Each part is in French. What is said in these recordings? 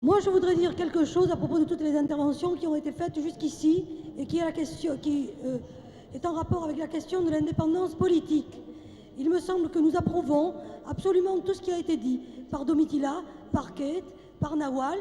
Moi, je voudrais dire quelque chose à propos de toutes les interventions qui ont été faites jusqu'ici et qui est en rapport avec la question de l'indépendance politique. Il me semble que nous approuvons absolument tout ce qui a été dit par Domitilla, par Kate, par Nawal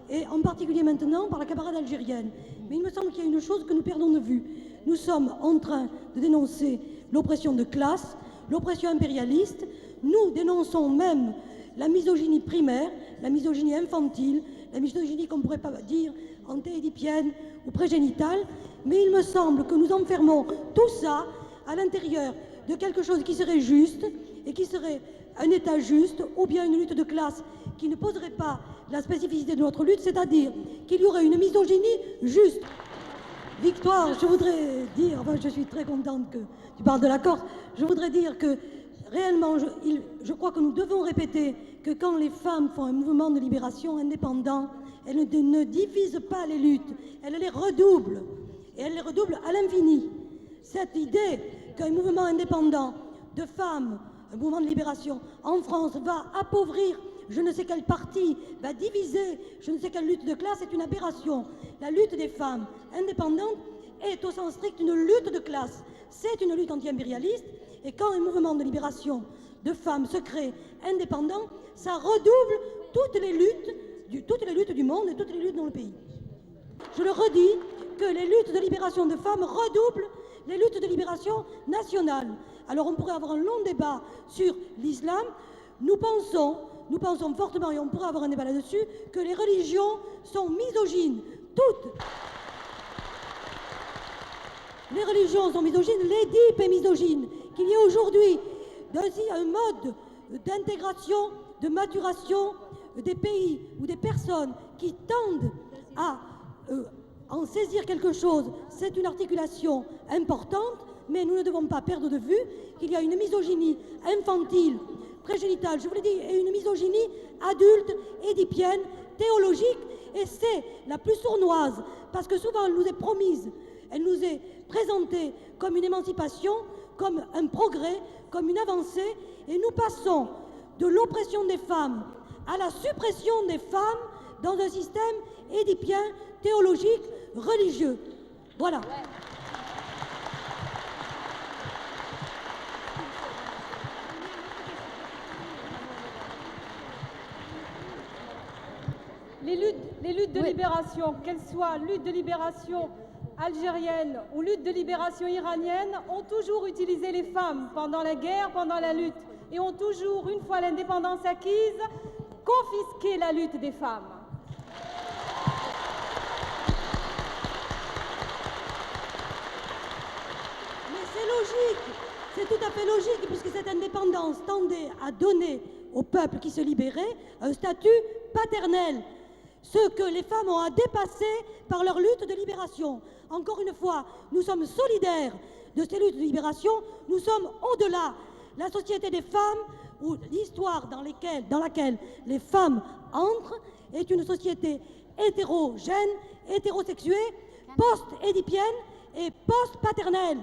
et en particulier maintenant par la camarade algérienne. Mais il me semble qu'il y a une chose que nous perdons de vue. Nous sommes en train de dénoncer l'oppression de classe, l'oppression impérialiste. Nous dénonçons même la misogynie primaire, la misogynie infantile, la misogynie qu'on ne pourrait pas dire antéédipienne ou prégénitale, mais il me semble que nous enfermons tout ça à l'intérieur de quelque chose qui serait juste et qui serait un État juste ou bien une lutte de classe qui ne poserait pas la spécificité de notre lutte, c'est-à-dire qu'il y aurait une misogynie juste. Victoire, je voudrais dire, enfin je suis très contente que tu parles de la Corse, je voudrais dire que réellement, je crois que nous devons répéter que quand les femmes font un mouvement de libération indépendant, elles ne divisent pas les luttes, elles les redoublent. Et elles les redoublent à l'infini. Cette idée qu'un mouvement indépendant de femmes, un mouvement de libération en France va appauvrir je ne sais quel parti, va diviser je ne sais quelle lutte de classe est une aberration. La lutte des femmes indépendantes est au sens strict une lutte de classe. C'est une lutte anti-impérialiste. Et quand un mouvement de libération de femmes se crée indépendant, ça redouble toutes les luttes du monde et toutes les luttes dans le pays. Je le redis, que les luttes de libération de femmes redoublent les luttes de libération nationale. Alors on pourrait avoir un long débat sur l'islam. Nous pensons fortement, et on pourrait avoir un débat là-dessus, que les religions sont misogynes. Toutes. Les religions sont misogynes, l'Édipe est misogyne. Qu'il y ait aujourd'hui un mode d'intégration, de maturation des pays ou des personnes qui tendent à en saisir quelque chose, c'est une articulation importante, mais nous ne devons pas perdre de vue qu'il y a une misogynie infantile, prégénitale, je vous l'ai dit, et une misogynie adulte, édipienne, théologique, et c'est la plus sournoise, parce que souvent elle nous est promise, elle nous est présentée comme une émancipation, comme un progrès, comme une avancée, et nous passons de l'oppression des femmes à la suppression des femmes dans un système édipien, théologique, religieux. Voilà. Les luttes de libération, qu'elles soient lutte de libération algérienne ou lutte de libération iranienne, ont toujours utilisé les femmes pendant la guerre, pendant la lutte, et ont toujours, une fois l'indépendance acquise, confisqué la lutte des femmes. Mais c'est logique, c'est tout à fait logique, puisque cette indépendance tendait à donner au peuple qui se libérait un statut paternel, ce que les femmes ont à dépasser par leur lutte de libération. Encore une fois, nous sommes solidaires de ces luttes de libération, nous sommes au-delà. La société des femmes, ou l'histoire dans laquelle les femmes entrent, est une société hétérogène, hétérosexuée, post-édipienne et post-paternelle.